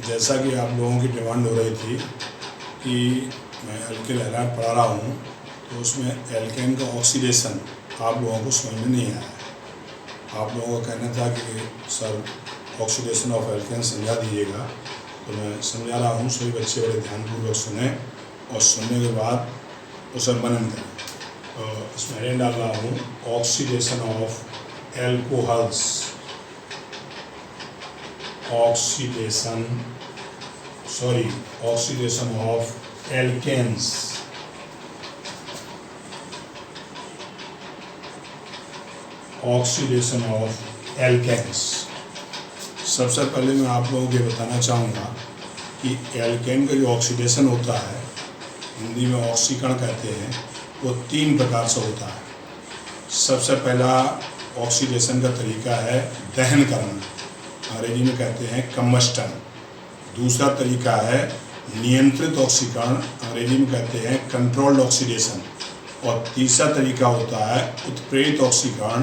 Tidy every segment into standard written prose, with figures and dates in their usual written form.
जैसा कि आप लोगों की डिमांड हो रही थी कि मैं एल्किल हैलाइड पढ़ा रहा हूँ, तो उसमें एल्केन का ऑक्सीडेशन आप लोगों को समझ में नहीं आया। आप लोगों का कहना था कि सर ऑक्सीडेशन ऑफ एल्केन समझा दीजिएगा, तो मैं समझा रहा हूँ। सभी बच्चे बड़े ध्यानपूर्वक सुने और सुनने के बाद उसे मनन करें। तो इसमें हेडिंग डाल रहा हूँ, oxidation of alcohols, oxidation of alkanes. Oxidation of alkanes. सबसे पहले मैं आप लोगों को बताना चाहूँगा कि एल्केन का जो ऑक्सीडेशन होता है, हिंदी में ऑक्सीकरण कहते हैं, वो 3 प्रकार से होता है। सबसे पहला ऑक्सीडेशन का तरीका है दहन करना, अंग्रेजी में कहते हैं कम्बस्टन। दूसरा तरीका है नियंत्रित ऑक्सीकरण, अंग्रेजी में कहते हैं कंट्रोल्ड ऑक्सीडेशन। और तीसरा तरीका होता है उत्प्रेरित ऑक्सीकरण,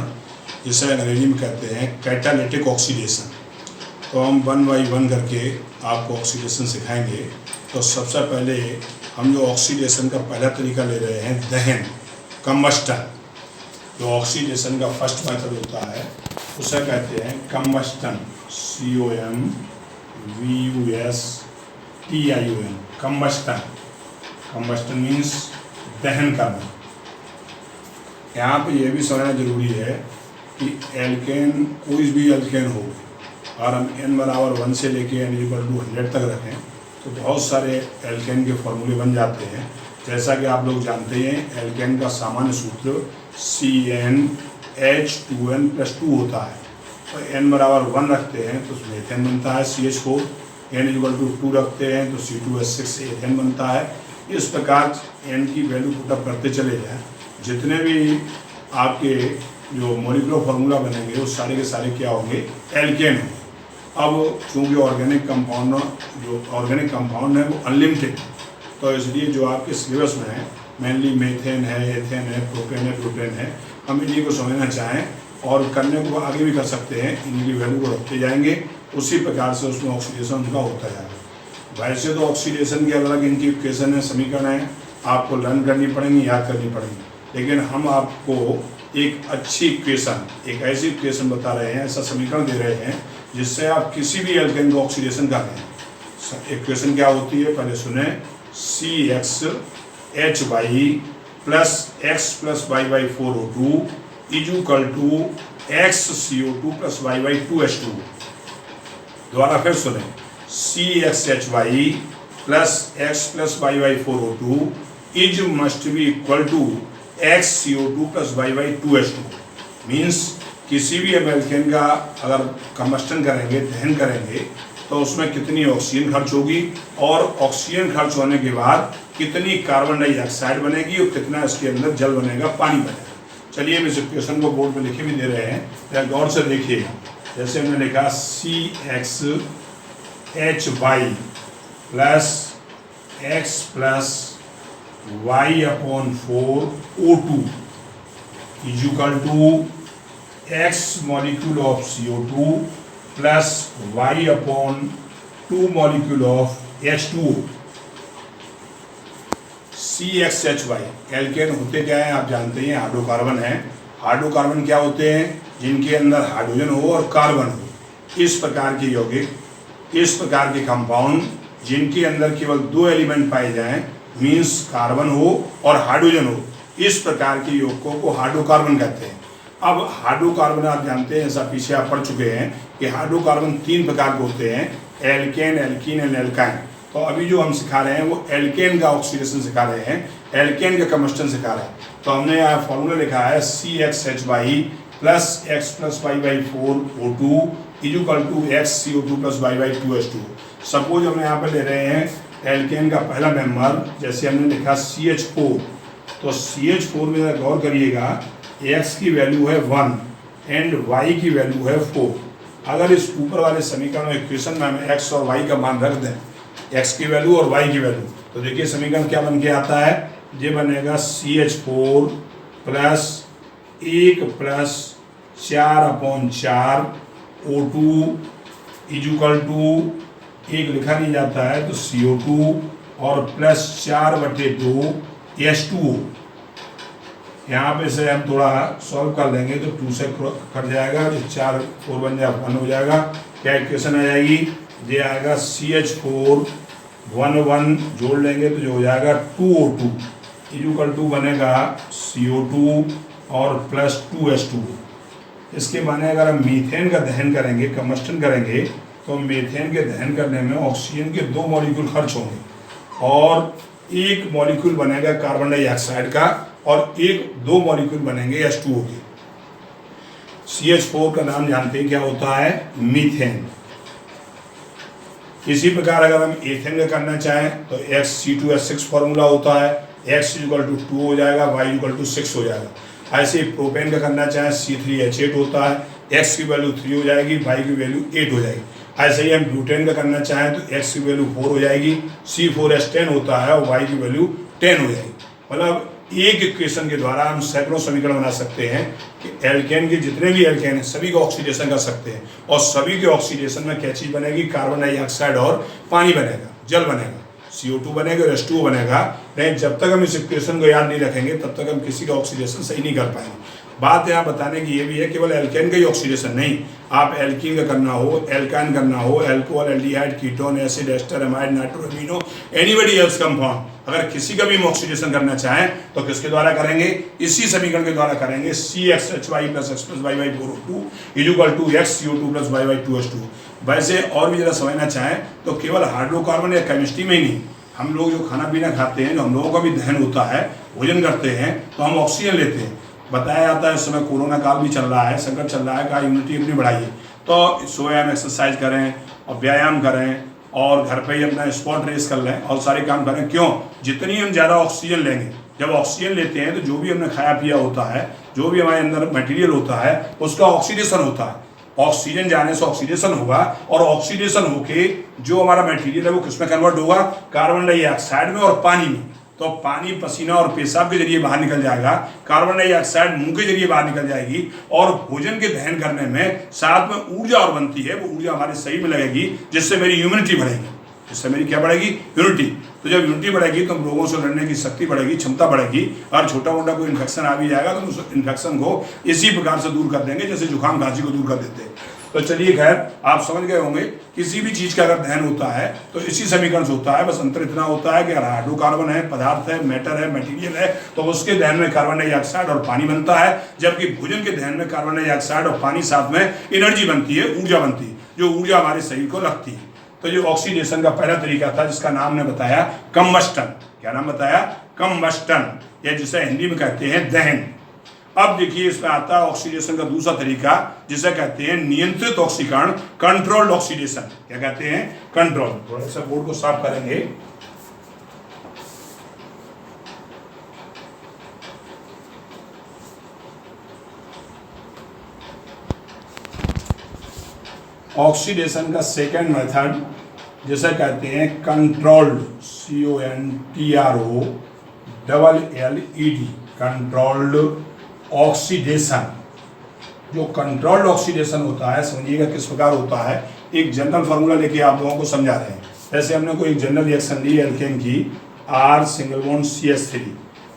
जिसे अंग्रेजी में कहते हैं कैटालिटिक ऑक्सीडेशन। तो हम 1 बाई 1 करके आपको ऑक्सीडेशन सिखाएंगे। तो सबसे पहले हम जो ऑक्सीडेशन का पहला तरीका ले रहे हैं, दहन, कम्बस्टन। जो ऑक्सीडेशन का फर्स्ट मेथड होता है उसे कहते हैं combustion, COMBUSTION, combustion. Combustion means दहन करना। यहाँ पे यह भी समझना जरूरी है कि एल्केन, कोई भी एल्केन हो, और हम n बराबर 1 से लेके n = 100 तक रखें तो बहुत सारे एल्केन के फॉर्मूले बन जाते हैं। जैसा कि आप लोग जानते हैं, एल्केन का सामान्य सूत्र CnH2n+2 होता है। तो n बराबर 1 रखते हैं तो उसमें एथेन बनता है CH4, n = 2 रखते हैं तो C2H6 एथेन बनता है। इस प्रकार n की वैल्यू पुटअप करते चले जाएं, जितने भी आपके जो मॉलिक्यूलर फार्मूला बनेंगे वो सारे के सारे क्या होंगे, एल्केन होंगे। अब चूँकि ऑर्गेनिक कंपाउंड है वो अनलिमिटेड, तो इसलिए जो आपके सिलेबस में है मेनली मेथेन है, एथेन है, प्रोपेन है, ब्यूटेन है, हम इन्हीं को समझना चाहें और करने को आगे भी कर सकते हैं। इनकी वैल्यू को रखते जाएंगे, उसी प्रकार से उसमें ऑक्सीडेशन उनका होता जाएगा। वैसे तो ऑक्सीडेशन की अलग इनकी इक्वेशन है, समीकरण है, आपको लर्न करनी पड़ेंगी, याद करनी पड़ेंगी। लेकिन हम आपको एक अच्छी इक्वेशन, एक ऐसी इक्वेशन बता रहे हैं, ऐसा समीकरण दे रहे हैं जिससे आप किसी भी एल्केन को ऑक्सीडेशन कर रहे हैं। इक्वेशन क्या होती है पहले सुने, CxHy + x + y/4O2 = xCO2 + y/2H2। दोबारा फिर सुने, CxHy + x + y/4O2 must be equal to xCO2 + y/2H2। Means किसी भी एल्केन का अगर कम्बस्टन करेंगे, दहन करेंगे, तो उसमें कितनी ऑक्सीजन खर्च होगी और ऑक्सीजन खर्च होने के बाद कितनी कार्बन डाइऑक्साइड बनेगी और कितना इसके अंदर जल बनेगा, पानी बनेगा। चलिए हम इस इक्वेशन को बोर्ड में लिखे भी दे रहे हैं, या गौर से देखिएगा। जैसे हमने लिखा CxHy + x + y/4O2 = x molecule of CO2 + y/2 molecule of H2O। CxHy alkane होते क्या है आप जानते हैं, हाइड्रोकार्बन है। हाइड्रोकार्बन क्या होते हैं, जिनके अंदर हाइड्रोजन हो और कार्बन हो। इस प्रकार के यौगिक, इस प्रकार के कंपाउंड जिनके अंदर केवल 2 एलिमेंट पाए जाएं, मीन्स कार्बन हो और हाइड्रोजन हो, इस प्रकार के यौगिकों को हाइड्रोकार्बन कहते हैं। अब हाइड्रोकार्बन आप जानते हैं, ऐसा पीछे आप पढ़ चुके हैं कि हाइड्रोकार्बन 3 प्रकार के होते हैं, एल्केन, एल्कीन एंड एल्काइन। तो अभी जो हम सिखा रहे हैं वो एल्केन का ऑक्सीडेशन सिखा रहे हैं, एल्केन का कम्बस्टन सिखा रहे हैं। तो हमने यहाँ फॉर्मूला लिखा है CxHy + x + y/4O2 = xCO2 + y/2H2। Suppose हमने यहाँ पर ले रहे हैं एल्केन का पहला मेंबर, जैसे हमने लिखा CH4। तो CH4 में गौर करिएगा, x की वैल्यू है 1 एंड y की वैल्यू है 4। अगर इस ऊपर वाले समीकरण में इक्वेशन में हमें x और y का मान रख दें, x की वैल्यू और y की वैल्यू, तो देखिए समीकरण क्या बन के आता है, ये बनेगा CH4 + 1 + 4/4 O2 = एक लिखा नहीं जाता है, तो CO2 और प्लस 4/2 H2O। यहाँ पे से हम थोड़ा सॉल्व कर लेंगे तो 2 से कट जाएगा, जो 4 4 बन जाए 1 हो जाएगा। क्या इक्वेशन आ जाएगी, ये आएगा CH4 1 जोड़ लेंगे तो जो हो जाएगा 2O2 इक्वल टू बनेगा CO2 और प्लस 2H2O। इसके माने अगर हम मीथेन का दहन करेंगे, कंबस्टन करेंगे, तो मीथेन के दहन करने में ऑक्सीजन के 2 मॉलिक्यूल खर्च होंगे और एक मॉलिक्यूल बनेगा कार्बन डाइऑक्साइड का और 2 मॉलिक्यूल बनेंगे H2O के। CH4 का नाम जानते हैं क्या होता है, मीथेन। इसी प्रकार अगर हम एथेन का करना चाहें तो XC2H6 फॉर्मूला होता है, X = 2 हो जाएगा, Y = 6 हो जाएगा। ऐसे ही प्रोपेन का करना चाहें C3H8 होता है, X की वैल्यू 3 हो जाएगी, Y की वैल्यू 8 हो जाएगी। ऐसे ही हम ब्यूटेन का करना चाहें तो X की वैल्यू 4 हो जाएगी, C4H10 होता है और Y की वैल्यू 10 हो जाएगी। मतलब एक इक्वेशन के द्वारा हम सैकड़ों समीकरण बना सकते हैं कि एल्केन के जितने भी एल्केन हैं सभी को ऑक्सीडेशन कर सकते हैं और सभी के ऑक्सीडेशन में क्या चीज़ बनेगी, कार्बन डाइऑक्साइड और पानी बनेगा, जल बनेगा, CO2 बनेगा और H2O बनेगा। नहीं, जब तक हम इस इक्वेशन को याद नहीं रखेंगे तब तक हम किसी का ऑक्सीडेशन सही नहीं कर पाएंगे। बात यहाँ बताने की ये भी है, केवल एल्केन का ही ऑक्सीडेशन नहीं, आप एल्कीन का करना हो, एल्काइन करना हो, alcohol, aldehyde, ketone, acid, ester, amide, nitro, amino, anybody else compound, अगर किसी का भी हम ऑक्सीडेशन करना चाहें तो किसके द्वारा करेंगे, इसी समीकरण के द्वारा करेंगे। CXHY + X + Y/4O2 = XCO2 + Y/2H2। वैसे और भी जरा समझना चाहें तो केवल हाइड्रोकार्बन या केमिस्ट्री में ही नहीं, हम लोग जो खाना पीना खाते हैं, जो हम लोगों का भी दहन होता है, भोजन करते हैं तो हम ऑक्सीजन लेते हैं। बताया जाता है इस समय कोरोना काल भी चल रहा है, संकट चल रहा है, का इम्यूनिटी अपनी बढ़ाइए, तो सुबह हम एक्सरसाइज करें और व्यायाम करें और घर पे ही अपना स्पॉट रेस कर लें और सारे काम करें। क्यों, जितनी हम ज़्यादा ऑक्सीजन लेंगे, जब ऑक्सीजन लेते हैं तो जो भी हमने खाया पिया होता है, जो भी हमारे अंदर मटेरियल होता है, उसका ऑक्सीडेशन होता है। ऑक्सीजन जाने से ऑक्सीडेशन होगा और ऑक्सीडेशन होके जो हमारा मटेरियल है वो किसमें कन्वर्ट होगा, कार्बन डाइऑक्साइड में और पानी में। तो पानी पसीना और पेशाब के जरिए बाहर निकल जाएगा, कार्बन डाइऑक्साइड मुंह के जरिए बाहर निकल जाएगी और भोजन के दहन करने में साथ में ऊर्जा और बनती है, वो ऊर्जा हमारे शरीर में लगेगी, जिससे मेरी इम्यूनिटी बढ़ेगी, जिससे मेरी क्या बढ़ेगी, यूनिटी। तो जब यूनिटी बढ़ेगी तो हम लोगों से लड़ने की शक्ति बढ़ेगी, क्षमता बढ़ेगी। और छोटा मोटा कोई इन्फेक्शन आ भी जाएगा तो उस इन्फेक्शन को इसी प्रकार से दूर कर देंगे जैसे जुकाम खांसी को दूर कर देते हैं। तो चलिए खैर, आप समझ गए होंगे किसी भी चीज़ का अगर दहन होता है तो इसी समीकरण से होता है। बस अंतर इतना होता है कि अगर हाइड्रोकार्बन है, पदार्थ है, मैटर है, मटेरियल है, तो उसके दहन में कार्बन डाइऑक्साइड और पानी बनता है, जबकि भोजन के दहन में कार्बन डाइऑक्साइड और पानी साथ में एनर्जी बनती है, ऊर्जा बनती है, जो ऊर्जा हमारे शरीर को लगती है। तो ये ऑक्सीडेशन का पहला तरीका था जिसका नाम ने बताया कंबस्टन। क्या नाम बताया, कंबस्टन, या जिसे हिंदी में कहते हैं दहन। अब देखिए इसमें आता है ऑक्सीडेशन का दूसरा तरीका जिसे कहते हैं नियंत्रित ऑक्सीकरण, कंट्रोल्ड ऑक्सीडेशन। क्या कहते हैं, कंट्रोल। थोड़ा सा बोर्ड को साफ करेंगे। ऑक्सीडेशन का सेकेंड मेथड जिसे कहते हैं कंट्रोल्ड, CONTROLLED, कंट्रोल्ड ऑक्सीडेशन। जो कंट्रोल्ड ऑक्सीडेशन होता है, समझिएगा किस प्रकार होता है। एक जनरल फार्मूला लेके आप लोगों को समझा रहे हैं। जैसे हमने कोई एक जनरल रिएक्शन ली एल्केन की, R≡CH3।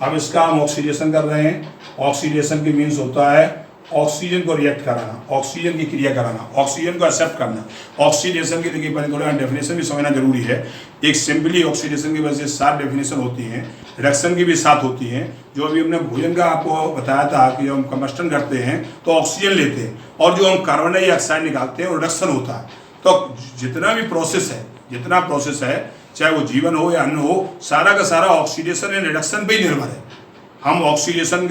अब इसका हम ऑक्सीडेशन कर रहे हैं। ऑक्सीडेशन की मीन्स होता है ऑक्सीजन को रिएक्ट कराना, ऑक्सीजन की क्रिया कराना, ऑक्सीजन को एक्सेप्ट करना। ऑक्सीडेशन की देखिए पहले थोड़ा डेफिनेशन भी समझना जरूरी है। एक सिंपली ऑक्सीडेशन की वजह से 7 डेफिनेशन होती हैं, रिडक्शन की भी 7 होती हैं। जो अभी हमने भोजन का आपको बताया था कि जब हम कंबस्टन करते हैं तो ऑक्सीजन लेते हैं और जो हम कार्बन डाइऑक्साइड निकालते हैं वो रिडक्शन होता है। तो जितना भी प्रोसेस है, चाहे वो जीवन हो या अन्न हो, सारा का सारा ऑक्सीडेशन एंड रिडक्शन पे ही निर्भर है। हम ऑक्सीडेशन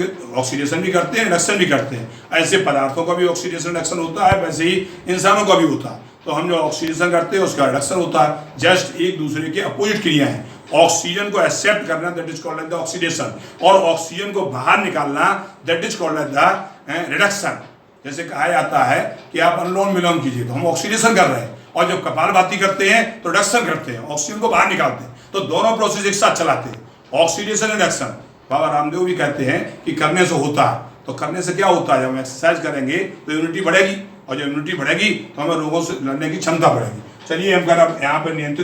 भी करते हैं, रिडक्शन भी करते हैं। ऐसे पदार्थों का भी ऑक्सीडेशन रिडक्शन होता है, वैसे ही इंसानों का भी होता है। तो हम जो ऑक्सीडेशन करते हैं उसका रिडक्शन होता है। जस्ट एक दूसरे के अपोजिट क्रिया है। ऑक्सीजन को एक्सेप्ट करना that is called the oxidation, और ऑक्सीजन को बाहर निकालना that is called the reduction. जैसे कहा जाता है कि आप अनुलोम विलोम कीजिए, तो हम ऑक्सीडेशन कर रहे हैं, और जब कपालभाति करते हैं तो रिडक्शन करते हैं, ऑक्सीजन को बाहर निकालते हैं। तो दोनों प्रोसेस एक साथ चलाते हैं, ऑक्सीडेशन रिडक्शन। बाबा रामदेव भी कहते हैं कि करने से होता है। तो करने से क्या होता है, जब हम एक्सरसाइज करेंगे तो इम्यूनिटी बढ़ेगी, और जब इम्यूनिटी बढ़ेगी तो हमें रोगों से लड़ने की क्षमता बढ़ेगी। चलिए हम कर अब यहाँ पर नियंत्रित